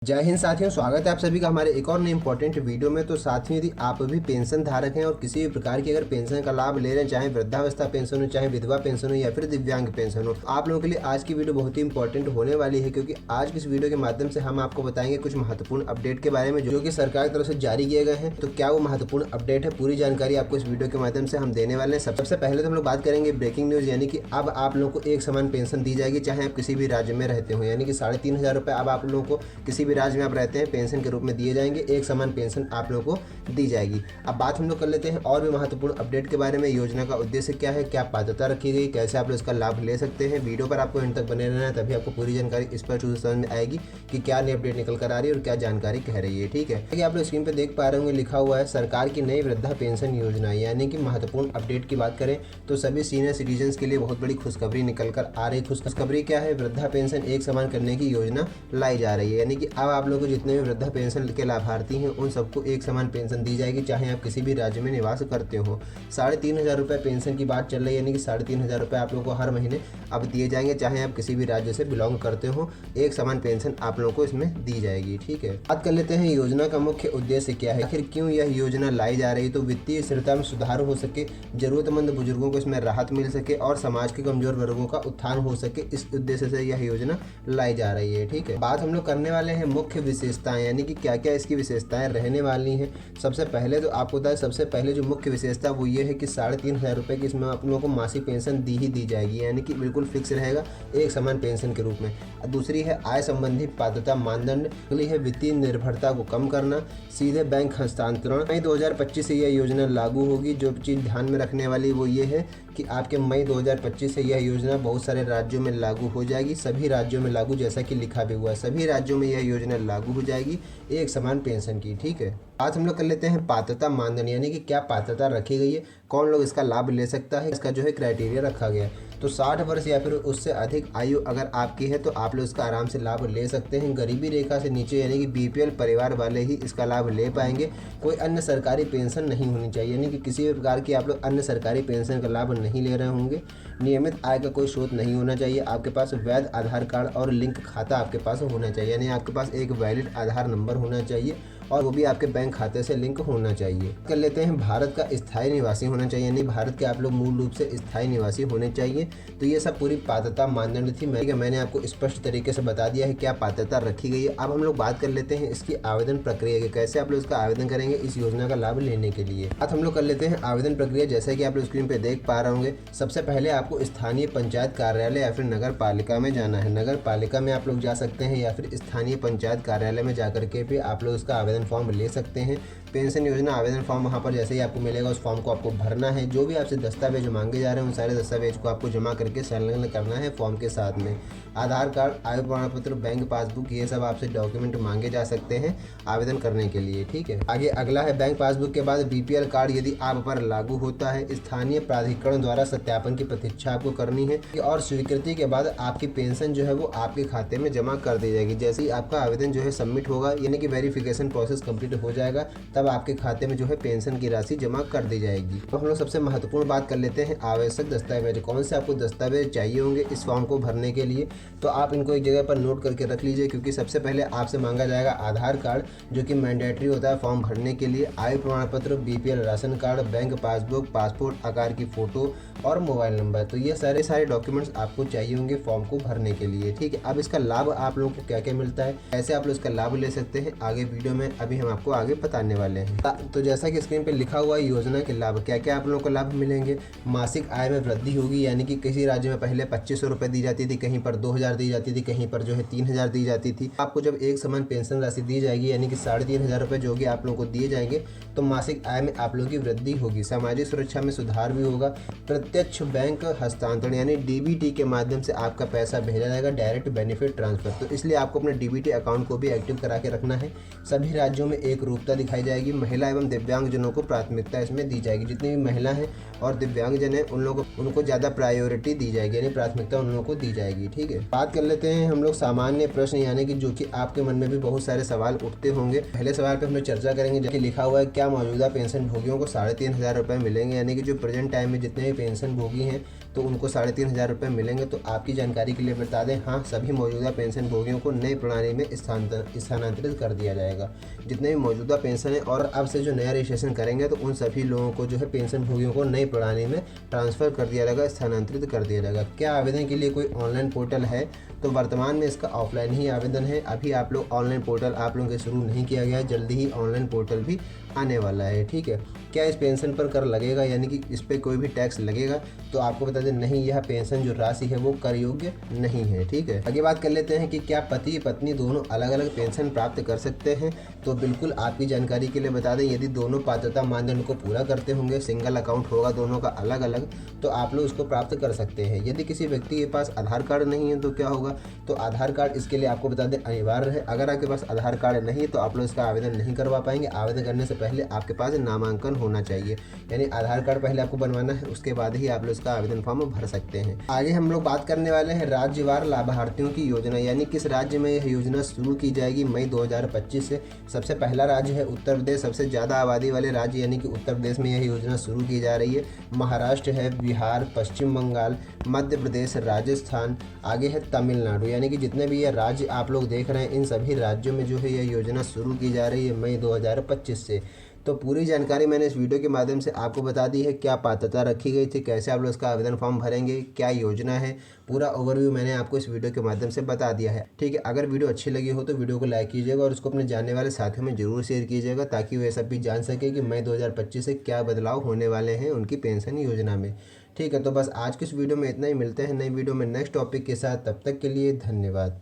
जय हिंद साथियों, स्वागत है आप सभी का हमारे एक और नए इंपॉर्टेंट वीडियो में। तो साथियों, यदि आप भी पेंशन धारक हैं और किसी भी प्रकार की अगर पेंशन का लाभ ले रहे हैं, चाहे वृद्धावस्था पेंशन हो, चाहे विधवा पेंशन हो या फिर दिव्यांग पेंशन हो, आप लोगों के लिए आज की वीडियो बहुत ही इंपॉर्टेंट होने वाली है। क्योंकि आज की इस वीडियो के माध्यम से हम आपको बताएंगे कुछ महत्वपूर्ण अपडेट के बारे में जो कि सरकार की तरफ से जारी किए गए हैं। तो क्या वो महत्वपूर्ण अपडेट है, पूरी जानकारी आपको इस वीडियो के माध्यम से हम देने वाले हैं। सबसे पहले तो हम लोग बात करेंगे ब्रेकिंग न्यूज, यानी कि अब आप लोगों को एक समान पेंशन दी जाएगी चाहे आप किसी भी राज्य में रहते हो। यानी कि 3,500 रुपये अब आप लोगों को किसी भी राज्य में आप रहते हैं पेंशन के रूप में दिए जाएंगे। एक समान पेंशन आप लोगों को दी जाएगी। अब बात हम लोग कर लेते हैं और भी महत्वपूर्ण अपडेट के बारे में। योजना का उद्देश्य क्या है, क्या पात्रता रखी गई, कैसे आप लोग इसका लाभ ले सकते हैं। वीडियो पर आपको एंड तक बने रहना है, तभी आपको पूरी जानकारी स्पष्ट रूप से समझ में आएगी कि क्या नई अपडेट निकल कर आ रही है और क्या जानकारी कह रही है। ठीक है, आप लोग स्क्रीन पर देख पा रहे होंगे, लिखा हुआ है सरकार की नई वृद्धा पेंशन योजना। यानी कि महत्वपूर्ण अपडेट की बात करें तो सभी सीनियर सिटीजन के लिए बहुत बड़ी खुशखबरी निकल कर आ रही। खुशखबरी क्या है, वृद्धा पेंशन एक समान करने की योजना लाई जा रही है। यानी कि अब आप लोगों को जितने भी वृद्धा पेंशन के लाभार्थी हैं उन सबको एक समान पेंशन दी जाएगी चाहे आप किसी भी राज्य में निवास करते हो। 3,500 रुपये पेंशन की बात चल रही है, यानी कि 3,500 रुपये आप लोगों को हर महीने अब दिए जाएंगे चाहे आप किसी भी राज्य से बिलोंग करते हो। एक समान पेंशन आप लोगों को इसमें दी जाएगी। ठीक है, बात कर लेते हैं योजना का मुख्य उद्देश्य क्या है, आखिर क्यों यह योजना लाई जा रही है। तो वित्तीय स्थिरता में सुधार हो सके, जरूरतमंद बुजुर्गों को इसमें राहत मिल सके और समाज के कमजोर वर्गों का उत्थान हो सके, इस उद्देश्य से यह योजना लाई जा रही है। ठीक है, बात हम लोग करने वाले हैं मुख्य विशेषताएं, यानी कि क्या क्या इसकी विशेषताएं रहने वाली हैं। सबसे पहले तो आपको बता, सबसे पहले जो मुख्य विशेषता वो ये है कि 3,500 रुपये की इसमें आप लोगों को मासिक पेंशन दी ही दी जाएगी, यानी कि बिल्कुल फिक्स रहेगा एक समान पेंशन के रूप में। दूसरी है आय संबंधी पात्रता मानदंड। अगली है वित्तीय निर्भरता को कम करना, सीधे बैंक हस्तांतरण। मई 2025 से यह योजना लागू होगी। जो चीज़ ध्यान में रखने वाली वो ये है कि आपके मई 2025 से यह योजना बहुत सारे राज्यों में लागू हो जाएगी। सभी राज्यों में लागू, जैसा कि लिखा भी हुआ है, सभी राज्यों में यह योजना लागू हो जाएगी एक समान पेंशन की। ठीक है, आज हम लोग कर लेते हैं पात्रता मानदंड, यानी कि क्या पात्रता रखी गई है, कौन लोग इसका लाभ ले सकता है, इसका जो है क्राइटेरिया रखा गया है। तो 60 वर्ष या फिर उससे अधिक आयु अगर आपकी है तो आप लोग इसका आराम से लाभ ले सकते हैं। गरीबी रेखा से नीचे यानी कि बीपीएल परिवार वाले ही इसका लाभ ले पाएंगे। कोई अन्य सरकारी पेंशन नहीं होनी चाहिए, यानी कि किसी भी प्रकार की आप लोग अन्य सरकारी पेंशन का लाभ नहीं ले रहे होंगे। नियमित आय का कोई स्रोत नहीं होना चाहिए। आपके पास वैध आधार कार्ड और लिंक खाता आपके पास होना चाहिए, यानी आपके पास एक वैलिड आधार नंबर होना चाहिए और वो भी आपके बैंक खाते से लिंक होना चाहिए। कर लेते हैं भारत का स्थायी निवासी होना चाहिए, यानी भारत के आप लोग मूल रूप से स्थायी निवासी होने चाहिए। तो ये सब पूरी पात्रता मानदंड थी। मैंने आपको स्पष्ट तरीके से बता दिया है क्या पात्रता रखी गई है। अब हम लोग बात कर लेते हैं इसकी आवेदन प्रक्रिया की, कैसे आप लोग इसका आवेदन करेंगे इस योजना का लाभ लेने के लिए। अब हम लोग कर लेते हैं आवेदन प्रक्रिया, जैसा कि आप लोग स्क्रीन पर देख पा रहे होंगे। सबसे पहले आपको स्थानीय पंचायत कार्यालय या फिर नगर पालिका में जाना है। नगर पालिका में आप लोग जा सकते हैं या फिर स्थानीय पंचायत कार्यालय में जाकर के भी आप लोग इसका आवेदन फॉर्म ले सकते हैं। पेंशन योजना आवेदन फॉर्म वहाँ पर जैसे ही आपको मिलेगा उस फॉर्म को आपको भरना है। जो भी आपसे दस्तावेज मांगे जा रहे हैं उन सारे दस्तावेज को आपको जमा करके संलग्न करना है फॉर्म के साथ में। आधार कार्ड, आयु प्रमाण पत्र, बैंक पासबुक, ये सब आपसे डॉक्यूमेंट मांगे जा सकते हैं आवेदन करने के लिए। ठीक है, आगे अगला है बैंक पासबुक के बाद बीपीएल कार्ड यदि आप पर लागू होता है। स्थानीय प्राधिकरण द्वारा सत्यापन की प्रतीक्षा आपको करनी है और स्वीकृति के बाद आपकी पेंशन जो है वो आपके खाते में जमा कर दी जाएगी। जैसे ही आपका आवेदन जो है सबमिट होगा, यानी कि वेरिफिकेशन प्रोसेस कंप्लीट हो जाएगा, तब आपके खाते में जो है पेंशन की राशि जमा कर दी जाएगी। तो हम लोग सबसे महत्वपूर्ण बात कर लेते हैं आवश्यक दस्तावेज। कौन से आपको दस्तावेज चाहिए होंगे इस फॉर्म को भरने के लिए, तो आप इनको एक जगह पर नोट करके रख लीजिए। क्योंकि सबसे पहले आपसे मांगा जाएगा आधार कार्ड, जो कि मैंडेटरी होता है फॉर्म भरने के लिए, आयु प्रमाण पत्र, BPL ration card, bank passbook, passport आकार की फोटो और मोबाइल नंबर। तो ये सारे डॉक्यूमेंट्स आपको चाहिए होंगे फॉर्म को भरने के लिए। ठीक है, अब इसका लाभ आप लोगों को क्या क्या मिलता है, कैसे आप लोग इसका लाभ ले सकते हैं, आगे वीडियो में अभी हम आपको आगे बताने वाले हैं। तो जैसा कि स्क्रीन पे लिखा हुआ है योजना के लाभ, क्या क्या आप लोगों को लाभ मिलेंगे। मासिक आय में वृद्धि होगी, यानी कि किसी राज्य में पहले 2,500 रुपये दी जाती थी, कहीं पर 2,000 दी जाती थी, कहीं पर जो है 3,000 दी जाती थी। आपको जब एक समान पेंशन राशि दी जाएगी, यानी कि 3,500 रुपये जो कि आप लोगों को दिए जाएंगे, तो मासिक आय में आप लोगों की वृद्धि होगी। सामाजिक सुरक्षा में सुधार भी होगा। प्रत्यक्ष बैंक हस्तांतरण यानी डीबीटी के माध्यम से आपका पैसा भेजा जाएगा, डायरेक्ट बेनिफिट ट्रांसफर। तो इसलिए आपको अपने डीबीटी अकाउंट को भी एक्टिव करा के रखना है। सभी राज्यों में एक रूपता दिखाई जाएगी। महिला एवं दिव्यांगजनों को प्राथमिकता इसमें दी जाएगी। जितनी भी महिला हैं और दिव्यांगजन हैं उन लोगों उनको ज़्यादा प्रायोरिटी दी जाएगी, यानी प्राथमिकता उन लोगों को दी जाएगी। ठीक है, बात कर लेते हैं हम लोग सामान्य प्रश्न, यानी कि जो कि आपके मन में भी बहुत सारे सवाल उठते होंगे। पहले सवाल पे हम लोग चर्चा करेंगे, जैसे लिखा हुआ है क्या मौजूदा पेंशन भोगियों को 3,500 रुपये मिलेंगे, यानी कि जो प्रेजेंट टाइम में जितने भी पेंशन भोगी हैं तो उनको 3,500 रुपये मिलेंगे। तो आपकी जानकारी के लिए बता दें, हाँ, सभी मौजूदा पेंशन भोगियों को नई प्रणाली में स्थानांतरित कर दिया जाएगा। जितने भी मौजूदा पेंशन है और अब से जो नया रजिस्ट्रेशन करेंगे तो उन सभी लोगों को जो है पेंशन भोगियों को नई प्रणाली में ट्रांसफ़र कर दिया जाएगा, स्थानांतरित कर दिया जाएगा। क्या आवेदन के लिए कोई ऑनलाइन पोर्टल है? तो वर्तमान में इसका ऑफलाइन ही आवेदन है। अभी आप लोग ऑनलाइन पोर्टल आप लोगों के शुरू नहीं किया गया है, जल्दी ही ऑनलाइन पोर्टल भी आने वाला है। ठीक है, क्या इस पेंशन पर कर लगेगा, यानी कि इस पर कोई भी टैक्स लगेगा? तो आपको बता दें, नहीं, यह पेंशन जो राशि है वो कर योग्य नहीं है। ठीक है, आगे बात कर लेते हैं कि क्या पति पत्नी दोनों अलग अलग पेंशन प्राप्त कर सकते हैं। तो बिल्कुल आपकी जानकारी के लिए बता दें, यदि दोनों पात्रता मानदंड को पूरा करते होंगे, सिंगल अकाउंट होगा दोनों का अलग अलग, तो आप लोग उसको प्राप्त कर सकते हैं। यदि किसी व्यक्ति के पास आधार कार्ड नहीं है तो क्या होगा? तो आधार कार्ड इसके लिए आपको बता दें अनिवार्य है। अगर आपके पास आधार कार्ड नहीं है तो आप लोग इसका आवेदन नहीं करवा पाएंगे। आवेदन करने से पहले आपके पास नामांकन होना चाहिए, यानी आधार कार्ड पहले आपको बनवाना है, उसके बाद ही आप लोग इसका आवेदन फॉर्म भर सकते हैं। आगे हम लोग बात करने वाले हैं राज्यवार लाभार्थियों की योजना, यानी किस राज्य में यह योजना शुरू की जाएगी मई 2025 से। सबसे पहला राज्य है उत्तर प्रदेश, सबसे ज़्यादा आबादी वाले राज्य यानी कि उत्तर प्रदेश में यह योजना शुरू की जा रही है। महाराष्ट्र है, बिहार, पश्चिम बंगाल, मध्य प्रदेश, राजस्थान, आगे है तमिलनाडु। यानी कि जितने भी ये राज्य आप लोग देख रहे हैं, इन सभी राज्यों में जो है यह योजना शुरू की जा रही है मई 2025 से। तो पूरी जानकारी मैंने इस वीडियो के माध्यम से आपको बता दी है। क्या पात्रता रखी गई थी, कैसे आप लोग इसका आवेदन फॉर्म भरेंगे, क्या योजना है, पूरा ओवरव्यू मैंने आपको इस वीडियो के माध्यम से बता दिया है। ठीक है, अगर वीडियो अच्छी लगी हो तो वीडियो को लाइक कीजिएगा और उसको अपने जानने वाले साथियों में जरूर शेयर कीजिएगा, ताकि वे सब भी जान सके कि मई 2025 से क्या बदलाव होने वाले हैं उनकी पेंशन योजना में। ठीक है, तो बस आज की इस वीडियो में इतना ही। मिलते हैं नई वीडियो में नेक्स्ट टॉपिक के साथ, तब तक के लिए धन्यवाद।